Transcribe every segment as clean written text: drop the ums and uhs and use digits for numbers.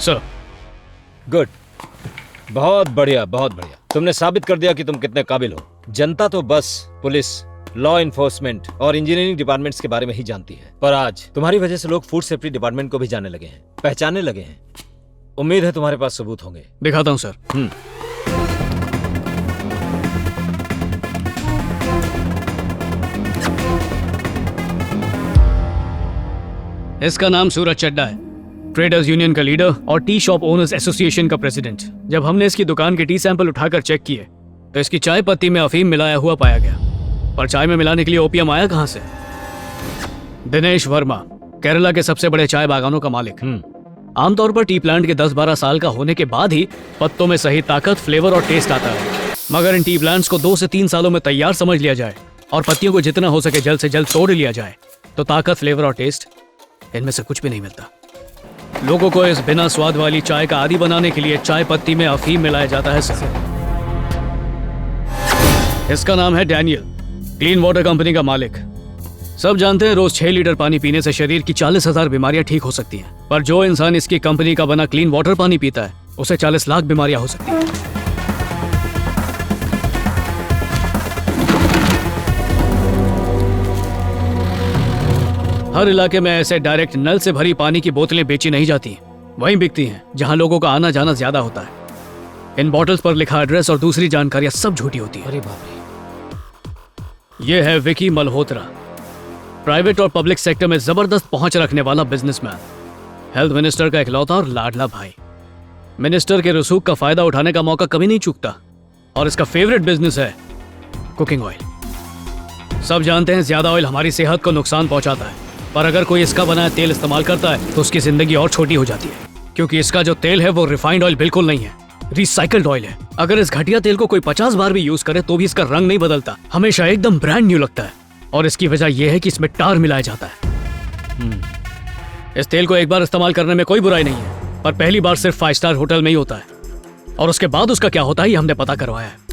Sir. Good, बहुत बढ़िया, बहुत बढ़िया। तुमने साबित कर दिया कि तुम कितने काबिल हो। जनता तो बस पुलिस, लॉ इन्फोर्समेंट और इंजीनियरिंग डिपार्टमेंट्स के बारे में ही जानती है, पर आज तुम्हारी वजह से लोग फूड सेफ्टी डिपार्टमेंट को भी जानने लगे हैं, पहचानने लगे हैं। उम्मीद है तुम्हारे पास सबूत होंगे। दिखाता हूं सर। इसका नाम सूरज चड्डा है, ट्रेडर्स यूनियन का लीडर और टी शॉप ओनर्स एसोसिएशन का प्रेसिडेंट। जब हमने इसकी दुकान के टी सैंपल उठाकर चेक किए तो इसकी चाय पत्ती में अफीम मिलाया हुआ पाया गया, पर चाय में मिलाने के लिए ओपियम आया कहां से? दिनेश वर्मा, केरला के सबसे बड़े चाय बागानों का मालिक। आमतौर पर टी प्लांट के 10-12 साल का होने के बाद ही पत्तों में सही ताकत, फ्लेवर और टेस्ट आता है, मगर इन टी प्लांट्स को 2 से 3 सालों में तैयार समझ लिया जाए और पत्तियों को जितना हो सके जल्द से जल्द तोड़ लिया जाए तो ताकत, फ्लेवर और टेस्ट इनमें से कुछ भी नहीं मिलता। लोगों को इस बिना स्वाद वाली चाय का आदी बनाने के लिए चाय पत्ती में अफीम मिलाया जाता है सर। इसका नाम है डैनियल, क्लीन वाटर कंपनी का मालिक। सब जानते हैं रोज 6 लीटर पानी पीने से शरीर की 40,000 बीमारियां ठीक हो सकती हैं, पर जो इंसान इसकी कंपनी का बना क्लीन वाटर पानी पीता है उसे 40 लाख बीमारियां हो सकती हैं। हर इलाके में ऐसे डायरेक्ट नल से भरी पानी की बोतलें बेची नहीं जाती, वहीं बिकती हैं जहां लोगों का आना जाना ज्यादा होता है। इन बॉटल्स पर लिखा एड्रेस और दूसरी जानकारियां सब झूठी होती है। अरे बाप रे। यह है विकी मल्होत्रा, प्राइवेट और पब्लिक सेक्टर में जबरदस्त पहुंच रखने वाला बिजनेसमैन, हेल्थ मिनिस्टर का इकलौता और लाडला भाई। मिनिस्टर के रसूख का फायदा उठाने का मौका कभी नहीं चूकता और इसका फेवरेट बिजनेस है कुकिंग ऑयल। सब जानते हैं ज्यादा ऑयल हमारी सेहत को नुकसान पहुंचाता है, पर अगर कोई इसका बनाया तेल इस्तेमाल करता है तो उसकी जिंदगी और छोटी हो जाती है, क्योंकि इसका जो तेल है वो रिफाइंड ऑयल बिल्कुल नहीं है, रिसाइकल्ड ऑयल है। अगर इस घटिया तेल को कोई 50 बार भी यूज करे तो भी इसका रंग नहीं बदलता, हमेशा एकदम ब्रांड न्यू लगता है। और इसकी वजह यह है कि इसमें टार मिलाया जाता है। इस तेल को एक बार इस्तेमाल करने में कोई बुराई नहीं है, पर पहली बार सिर्फ 5 स्टार होटल में ही होता है, और उसके बाद उसका क्या होता है ये हमने पता करवाया है।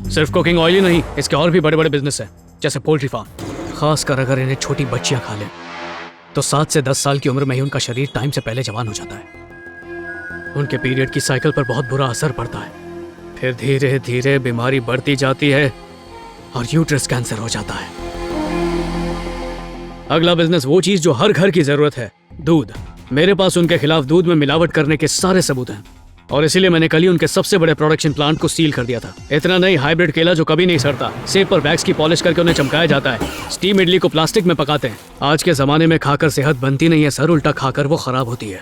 सिर्फ कुकिंग ऑयल ही नहीं, इसके और भी बड़े बड़े बिजनेस हैं, जैसे पोल्ट्री फार्म। खासकर अगर इन्हें छोटी बच्चियां खा लें तो 7 से 10 साल की उम्र में ही उनका शरीर टाइम से पहले जवान हो जाता है। उनके पीरियड की साइकिल पर बहुत बुरा असर पड़ता है, फिर धीरे धीरे बीमारी बढ़ती जाती है और यूट्रस कैंसर हो जाता है। अगला बिजनेस वो चीज जो हर घर की जरूरत है, दूध। मेरे पास उनके खिलाफ दूध में मिलावट करने के सारे सबूत हैं, और इसीलिए मैंने कल ही उनके सबसे बड़े प्रोडक्शन प्लांट को सील कर दिया था। इतना नहीं, हाइब्रिड केला जो कभी नहीं सड़ता, सेब पर वैक्स की पॉलिश करके उन्हें चमकाया जाता है, स्टीम इडली को प्लास्टिक में पकाते हैं। आज के जमाने में खाकर सेहत बनती नहीं है सर, उल्टा खाकर वो खराब होती है।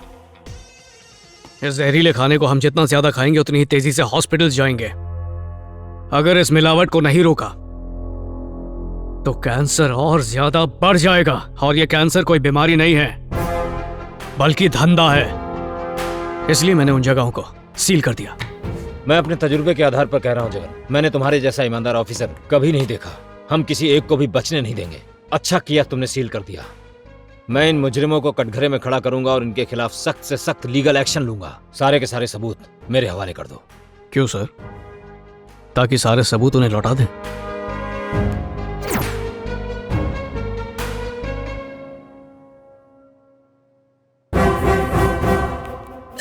इस जहरीले खाने को हम जितना ज्यादा खाएंगे उतनी ही तेजी से हॉस्पिटल जाएंगे। अगर इस मिलावट को नहीं रोका तो कैंसर और ज्यादा बढ़ जाएगा, और ये कैंसर कोई बीमारी नहीं है बल्कि धंधा है। इसलिए मैंने उन जगहों को सील कर दिया। मैं अपने तजुर्बे के आधार पर कह रहा हूँ जगन, मैंने तुम्हारे जैसा ईमानदार ऑफिसर कभी नहीं देखा। हम किसी एक को भी बचने नहीं देंगे। अच्छा किया तुमने सील कर दिया। मैं इन मुजरिमों को कटघरे में खड़ा करूंगा और इनके खिलाफ सख्त से सख्त लीगल एक्शन लूंगा। सारे के सारे सबूत मेरे हवाले कर दो। क्यों सर? ताकि सारे सबूत उन्हें लौटा दें।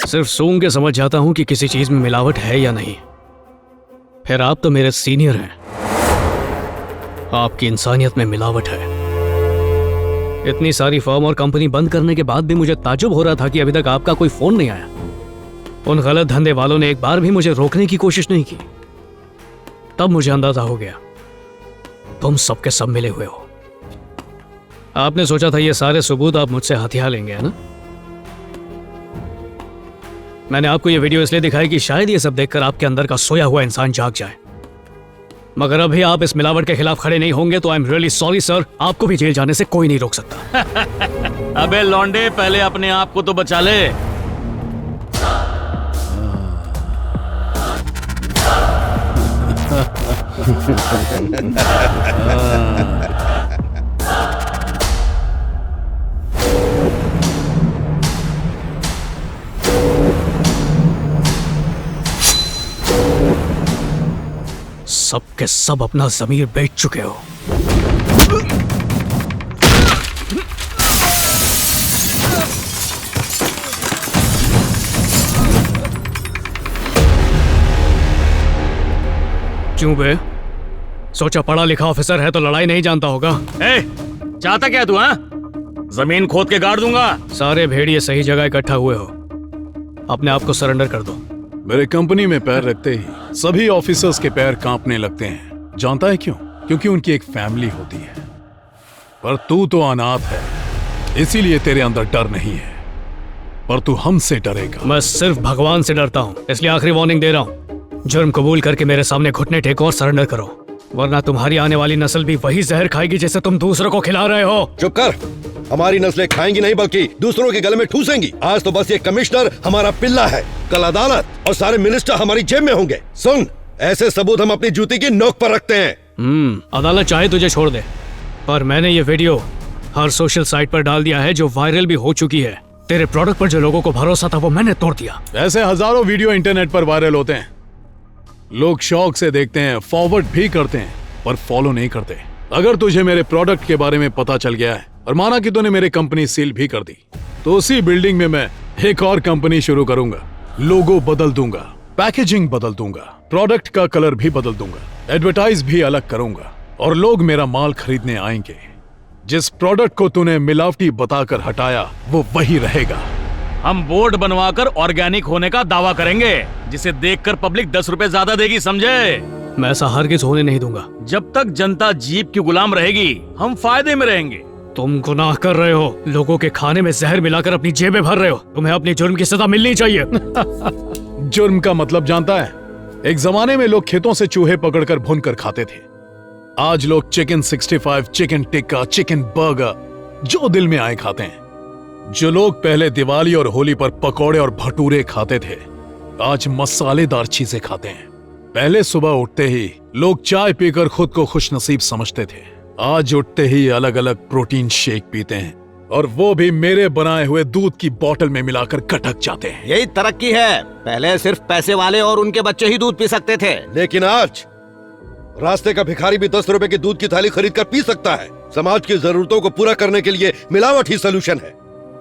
सिर्फ सूंघ के समझ जाता हूं कि किसी चीज में मिलावट है या नहीं। फिर आप तो मेरे सीनियर हैं, आपकी इंसानियत में मिलावट है। इतनी सारी फर्म और कंपनी बंद करने के बाद भी मुझे ताज्जुब हो रहा था कि अभी तक आपका कोई फोन नहीं आया। उन गलत धंधे वालों ने एक बार भी मुझे रोकने की कोशिश नहीं की। तब मुझे अंदाजा हो गया तुम सबके सब मिले हुए हो। आपने सोचा था ये सारे सबूत आप मुझसे हथियार लेंगे, है ना? मैंने आपको ये वीडियो इसलिए दिखाई कि शायद ये सब देखकर आपके अंदर का सोया हुआ इंसान जाग जाए। मगर अभी आप इस मिलावट के खिलाफ खड़े नहीं होंगे तो I am really sorry sir, आपको भी जेल जाने से कोई नहीं रोक सकता। अबे लौंडे, पहले अपने आप को तो बचा ले। सब के सब अपना जमीर बेच चुके हो। क्यों बे? सोचा पढ़ा लिखा ऑफिसर है तो लड़ाई नहीं जानता होगा। ए, चाहता क्या तू? हाँ, जमीन खोद के गाड़ दूंगा। सारे भेड़िए सही जगह इकट्ठा हुए हो, अपने आप को सरेंडर कर दो। मेरे कंपनी में पैर रखते ही सभी ऑफिसर्स के पैर कांपने लगते हैं। जानता है क्यों? क्योंकि उनकी एक फैमिली होती है। पर तू तो अनाथ है, इसीलिए तेरे अंदर डर नहीं है। पर तू हमसे डरेगा। मैं सिर्फ भगवान से डरता हूँ, इसलिए आखिरी वार्निंग दे रहा हूँ। जुर्म कबूल करके मेरे सामने घुटने टेको और सरेंडर करो, वरना तुम्हारी आने वाली नस्ल भी वही जहर खाएगी जिसे तुम दूसरों को खिला रहे हो। चुप कर। हमारी नस्लें खाएंगी नहीं बल्कि दूसरों के गले में ठूसेंगी। आज तो बस ये कमिश्नर हमारा पिल्ला है, कल अदालत और सारे मिनिस्टर हमारी जेब में होंगे। सुन, ऐसे सबूत हम अपनी जूती की नोक पर रखते हैं। अदालत चाहे तुझे छोड़ दे, पर मैंने ये वीडियो हर सोशल साइट पर डाल दिया है जो वायरल भी हो चुकी है। तेरे प्रोडक्ट पर जो लोगों को भरोसा था वो मैंने तोड़ दिया। ऐसे हजारों वीडियो इंटरनेट पर वायरल होते हैं, लोग शौक से देखते हैं, फॉरवर्ड भी करते हैं, पर फॉलो नहीं करते। अगर तुझे मेरे प्रोडक्ट के बारे में पता चल गया है और माना कि तूने मेरी कंपनी सील भी कर दी, तो उसी बिल्डिंग में मैं एक और कंपनी शुरू करूंगा। लोगो बदल दूंगा, पैकेजिंग बदल दूंगा, प्रोडक्ट का कलर भी बदल दूंगा, एडवर्टाइज भी अलग करूंगा और लोग मेरा माल खरीदने आएंगे। जिस प्रोडक्ट को तूने मिलावटी बताकर हटाया वो वही रहेगा। हम बोर्ड बनवाकर ऑर्गेनिक होने का दावा करेंगे, जिसे देखकर पब्लिक 10 रुपए ज्यादा देगी, समझे? मैं ऐसा हरगिज होने नहीं दूंगा। जब तक जनता जीप की गुलाम रहेगी, हम फायदे में रहेंगे। तुम गुनाह कर रहे हो, लोगों के खाने में जहर मिलाकर अपनी जेबें भर रहे हो। तुम्हें अपनी जुर्म की सजा मिलनी चाहिए। जुर्म का मतलब जानता है? एक जमाने में लोग खेतों से चूहे पकड़कर भूनकर खाते थे। आज लोग chicken 65, chicken tikka, chicken burger जो दिल में आए खाते हैं। जो लोग पहले दिवाली और होली पर पकौड़े और भटूरे खाते थे, आज मसालेदार चीजें खाते हैं। पहले सुबह उठते ही लोग चाय पीकर खुद को खुशनसीब समझते थे, आज उठते ही अलग अलग प्रोटीन शेक पीते हैं, और वो भी मेरे बनाए हुए दूध की बोतल में मिलाकर कटक जाते हैं। यही तरक्की है। पहले सिर्फ पैसे वाले और उनके बच्चे ही दूध पी सकते थे, लेकिन आज रास्ते का भिखारी भी 10 रुपए की दूध की थाली खरीद कर पी सकता है। समाज की जरूरतों को पूरा करने के लिए मिलावट ही सोल्यूशन है।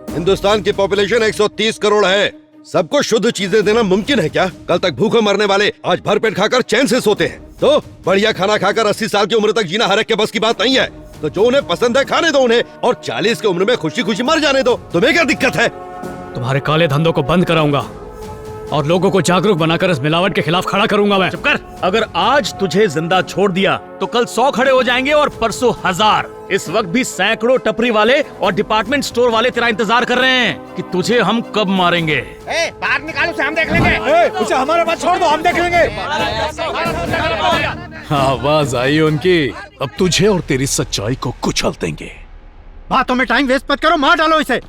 हिंदुस्तान की पॉपुलेशन 130 करोड़ है। सबको शुद्ध चीजें देना मुमकिन है क्या? कल तक भूखे मरने वाले आज भरपेट खाकर चैन से सोते हैं। तो बढ़िया खाना खाकर 80 साल की उम्र तक जीना हर एक के बस की बात नहीं है। तो जो उन्हें पसंद है खाने दो उन्हें, और 40 की उम्र में खुशी खुशी मर जाने दो। तुम्हें क्या दिक्कत है? तुम्हारे काले धंधों को बंद कराऊंगा और लोगों को जागरूक बनाकर इस मिलावट के खिलाफ खड़ा करूंगा मैं। चुप कर। अगर आज तुझे जिंदा छोड़ दिया तो कल 100 खड़े हो जाएंगे और परसों 1000। इस वक्त भी सैकड़ों टपरी वाले और डिपार्टमेंट स्टोर वाले तेरा इंतजार कर रहे हैं कि तुझे हम कब मारेंगे। बाहर निकालो से हम देख लेंगे। उसे हमारे पास छोड़ दो, हम देख लेंगे। आवाज आई उनकी। अब तुझे और तेरी सच्चाई को कुचल देंगे। बातों में टाइम वेस्ट मत करो, मार डालो इसे।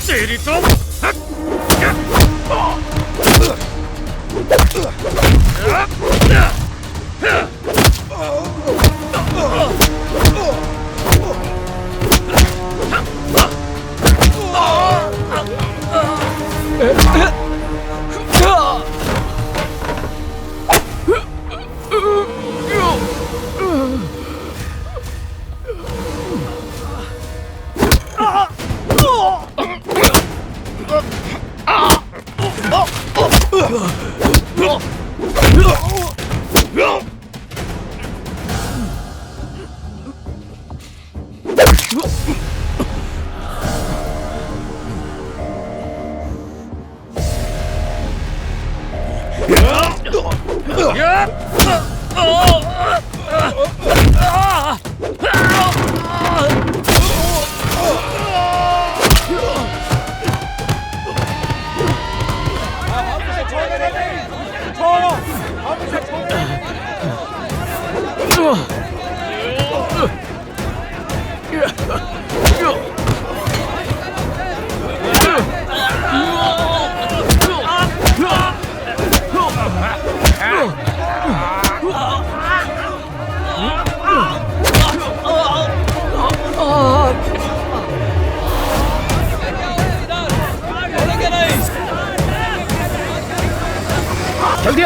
तेरी तो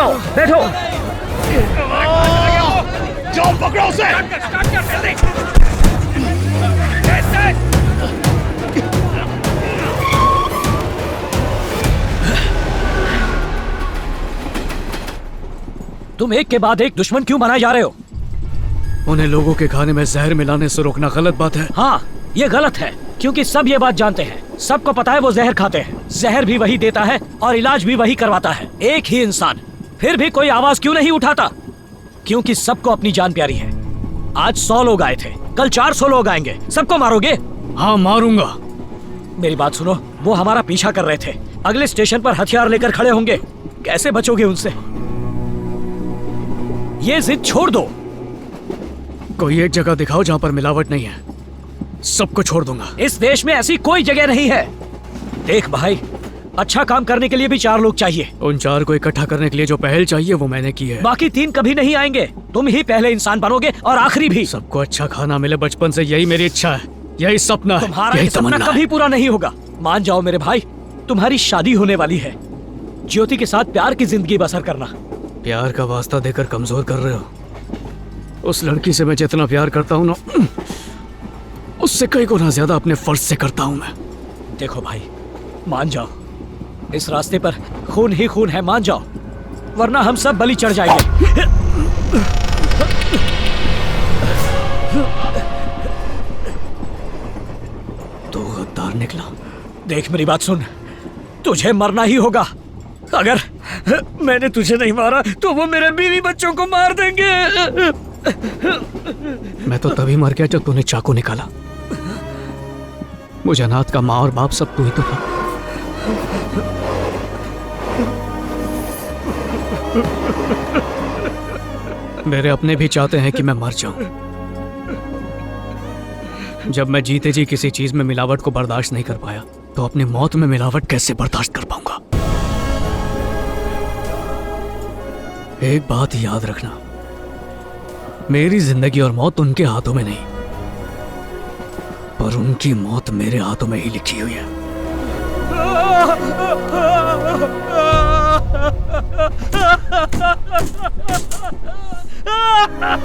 जाओ, बैठो। जाओ पकड़ो उसे। तुम एक के बाद एक दुश्मन क्यों बनाए जा रहे हो? उन्हें लोगों के खाने में जहर मिलाने से रोकना गलत बात है। हाँ, ये गलत है, क्योंकि सब ये बात जानते हैं। सबको पता है वो जहर खाते हैं। जहर भी वही देता है और इलाज भी वही करवाता है, एक ही इंसान। फिर भी कोई आवाज क्यों नहीं उठाता? क्योंकि सबको अपनी जान प्यारी है। आज 100 लोग आए थे, कल 400 लोग आएंगे। सबको मारोगे? हाँ, मारूंगा। मेरी बात सुनो, वो हमारा पीछा कर रहे थे, अगले स्टेशन पर हथियार लेकर खड़े होंगे। कैसे बचोगे उनसे? ये जिद छोड़ दो। कोई एक जगह दिखाओ जहां पर मिलावट नहीं है, सबको छोड़ दूंगा। इस देश में ऐसी कोई जगह नहीं है। देख भाई, अच्छा काम करने के लिए भी 4 लोग चाहिए। उन 4 को इकट्ठा करने के लिए जो पहल चाहिए वो मैंने की है। बाकी 3 कभी नहीं आएंगे। तुम ही पहले इंसान बनोगे और आखिरी भी। सबको अच्छा खाना मिले, बचपन से यही मेरी इच्छा है, यही सपना है, तुम्हारा यही ये सपना तमन्ना कभी है। पूरा नहीं होगा। मान जाओ मेरे भाई, तुम्हारी शादी होने वाली है। ज्योति के साथ प्यार की जिंदगी बसर करना। प्यार का वास्ता देकर कमजोर कर रहे हो। उस लड़की से मैं जितना प्यार करता हूँ ना, उससे कई गुना ज्यादा अपने फर्ज से करता हूँ मैं। देखो भाई, मान जाओ, इस रास्ते पर खून ही खून है, मान जाओ, वरना हम सब बलि चढ़ जाएंगे। तो गद्दार निकला। देख मेरी बात सुन, तुझे मरना ही होगा। अगर मैंने तुझे नहीं मारा तो वो मेरे बीवी बच्चों को मार देंगे। मैं तो तभी मर गया जब तूने चाकू निकाला। मुझे अनाथ का माँ और बाप सब तू ही तो था। मेरे अपने भी चाहते हैं कि मैं मर जाऊं। जब मैं जीते जी किसी चीज में मिलावट को बर्दाश्त नहीं कर पाया, तो अपनी मौत में मिलावट कैसे बर्दाश्त कर पाऊंगा? एक बात याद रखना, मेरी जिंदगी और मौत उनके हाथों में नहीं, पर उनकी मौत मेरे हाथों में ही लिखी हुई है।